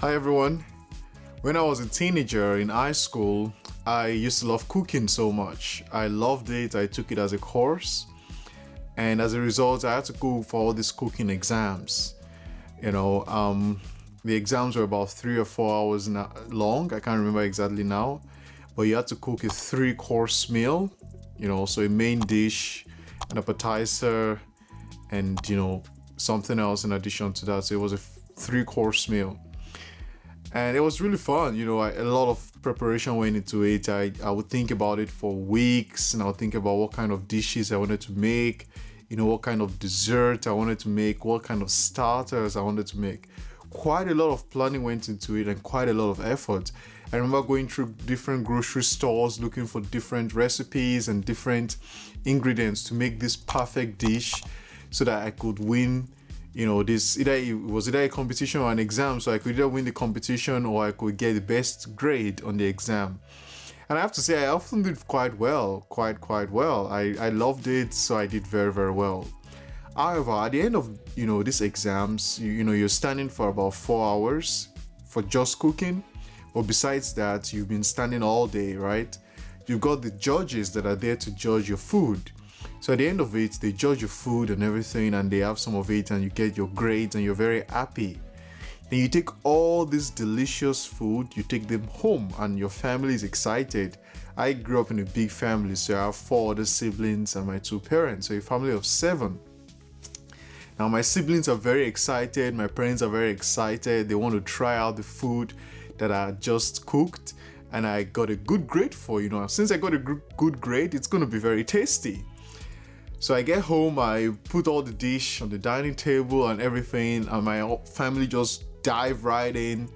Hi everyone. When I was a teenager in high school, I used to love cooking so much. I loved it. I took it as a course, and as a result, I had to go for all these cooking exams. You know, the exams were about 3 or 4 hours long. I can't remember exactly now, but you had to cook a three-course meal. So a main dish, an appetizer, and something else in addition to that. So it was a three-course meal, and it was really fun. A lot of preparation went into it. I would think about it for weeks, and I would think about what kind of dishes I wanted to make, what kind of dessert I wanted to make, what kind of starters I wanted to make. Quite a lot of planning went into it, and quite a lot of effort. I remember going through different grocery stores looking for different recipes and different ingredients to make this perfect dish so that I could win. This either a competition or an exam, so I could either win the competition or I could get the best grade on the exam. And I have to say, I often did quite well, quite well. I loved it, so I did very, very well. However, at the end of these exams, you're standing for about 4 hours for just cooking. But besides that, you've been standing all day, right? You've got the judges that are there to judge your food. So at the end of it, they judge your food and everything, and they have some of it, and you get your grades, and you're very happy. Then you take all this delicious food, you take them home, and your family is excited. I grew up in a big family, so I have 4 other siblings and my 2 parents, so a family of 7. Now my siblings are very excited, my parents are very excited. They want to try out the food that I just cooked, and I got a good grade for. Since I got a good grade, it's going to be very tasty. So I get home, I put all the dish on the dining table and everything, and my family just dive right in,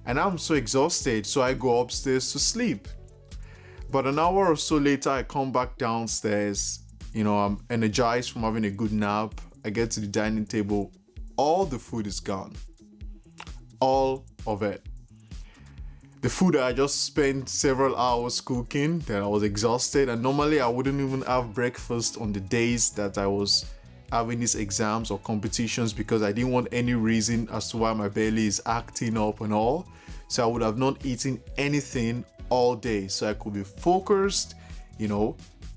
and I'm so exhausted, so I go upstairs to sleep. But an hour or so later, I come back downstairs. I'm energized from having a good nap. I get to the dining table, all the food is gone. All of it. The food that I just spent several hours cooking, that I was exhausted, and normally I wouldn't even have breakfast on the days that I was having these exams or competitions, because I didn't want any reason as to why my belly is acting up and all. So I would have not eaten anything all day, so I could be focused,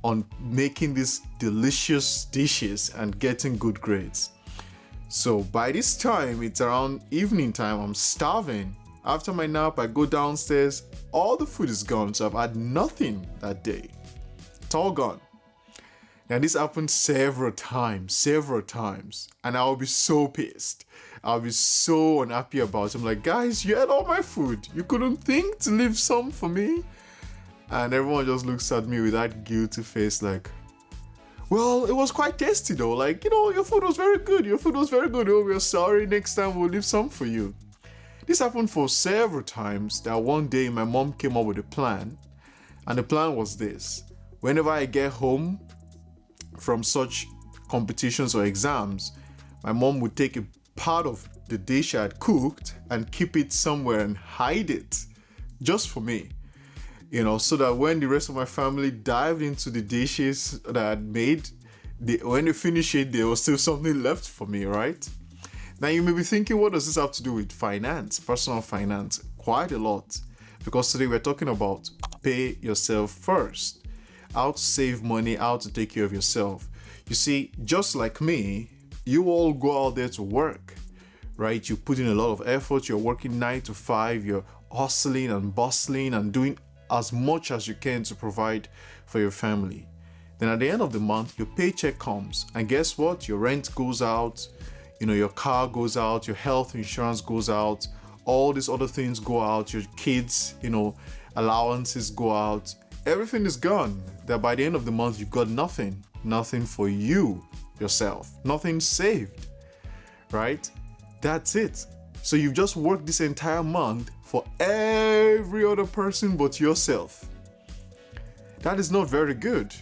on making these delicious dishes and getting good grades. So by this time, it's around evening time, I'm starving. After my nap, I go downstairs, all the food is gone, so I've had nothing that day. It's all gone. Now this happened several times, and I'll be so pissed. I'll be so unhappy about it. I'm like, guys, you had all my food. You couldn't think to leave some for me? And everyone just looks at me with that guilty face like, well, it was quite tasty though. Like, your food was very good. Oh, we're sorry. Next time we'll leave some for you. This happened for several times, that one day my mom came up with a plan, and the plan was this. Whenever I get home from such competitions or exams, my mom would take a part of the dish I had cooked and keep it somewhere and hide it just for me, so that when the rest of my family dived into the dishes that I had made, when they finish it, there was still something left for me, right? Now you may be thinking, what does this have to do with finance, personal finance? Quite a lot, because today we're talking about pay yourself first, how to save money, how to take care of yourself. You see, just like me, you all go out there to work, right? You put in a lot of effort, you're working 9 to 5, you're hustling and bustling and doing as much as you can to provide for your family. Then at the end of the month, your paycheck comes, and guess what? Your rent goes out, your car goes out, your health insurance goes out, all these other things go out, your kids, allowances go out. Everything is gone. That by the end of the month, you've got nothing for you, yourself, nothing saved, right? That's it. So you've just worked this entire month for every other person but yourself. That is not very good.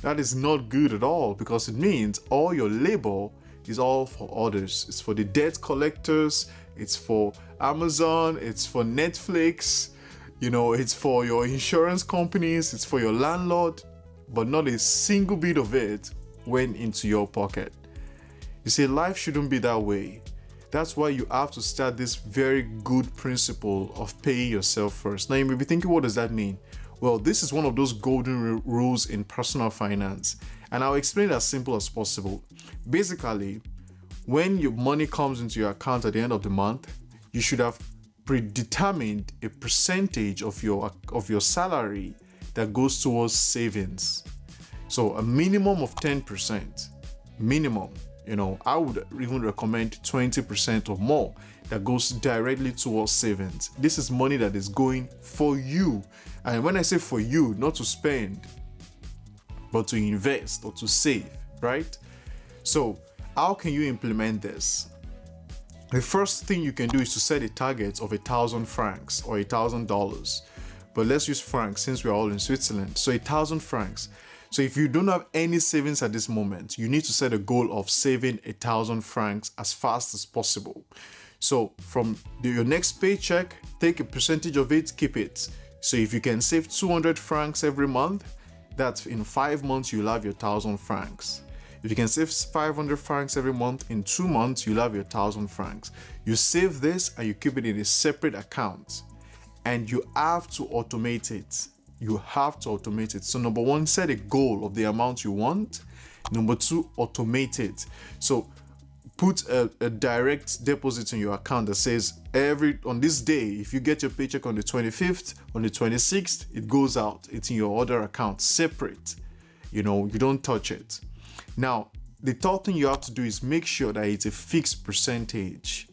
That is not good at all, because it means all your labor is all for others. It's for the debt collectors, it's for Amazon, it's for Netflix, it's for your insurance companies, it's for your landlord, but not a single bit of it went into your pocket. You see, life shouldn't be that way. That's why you have to start this very good principle of paying yourself first. Now you may be thinking, what does that mean? Well, this is one of those golden rules in personal finance, and I'll explain it as simple as possible. Basically, when your money comes into your account at the end of the month, you should have predetermined a percentage of your salary that goes towards savings. So a minimum of 10%, minimum. I would even recommend 20% or more that goes directly towards savings. This is money that is going for you. And when I say for you, not to spend, but to invest or to save, right? So how can you implement this? The first thing you can do is to set a target of 1,000 francs or $1,000. But let's use francs since we're all in Switzerland. So 1,000 francs. So if you don't have any savings at this moment, you need to set a goal of saving 1,000 francs as fast as possible. So from your next paycheck, take a percentage of it, keep it. So if you can save 200 francs every month, that's in 5 months, you'll have your 1,000 francs. If you can save 500 francs every month, in 2 months, you'll have your 1,000 francs. You save this and you keep it in a separate account, and you have to automate it. You have to automate it. So number one, set a goal of the amount you want. Number two, automate it. So put a direct deposit in your account that says on this day, if you get your paycheck on the 25th, on the 26th, it goes out. It's in your other account, separate. You don't touch it. Now, the third thing you have to do is make sure that it's a fixed percentage.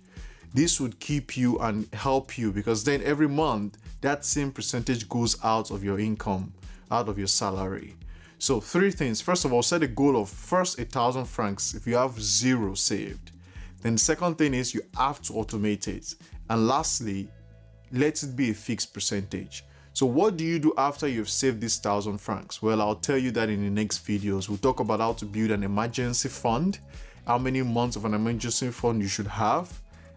This would keep you and help you, because then every month that same percentage goes out of your income, out of your salary. So 3 things. First of all, set a goal of first 1,000 francs if you have 0 saved. Then the second thing is you have to automate it. And lastly, let it be a fixed percentage. So what do you do after you've saved this 1,000 francs? Well, I'll tell you that in the next videos. We'll talk about how to build an emergency fund, how many months of an emergency fund you should have,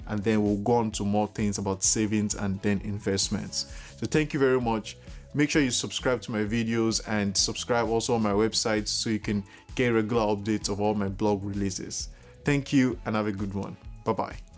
and then we'll go on to more things about savings and then investments. So thank you very much. Make sure you subscribe to my videos and subscribe also on my website so you can get regular updates of all my blog releases. Thank you and have a good one. Bye-bye.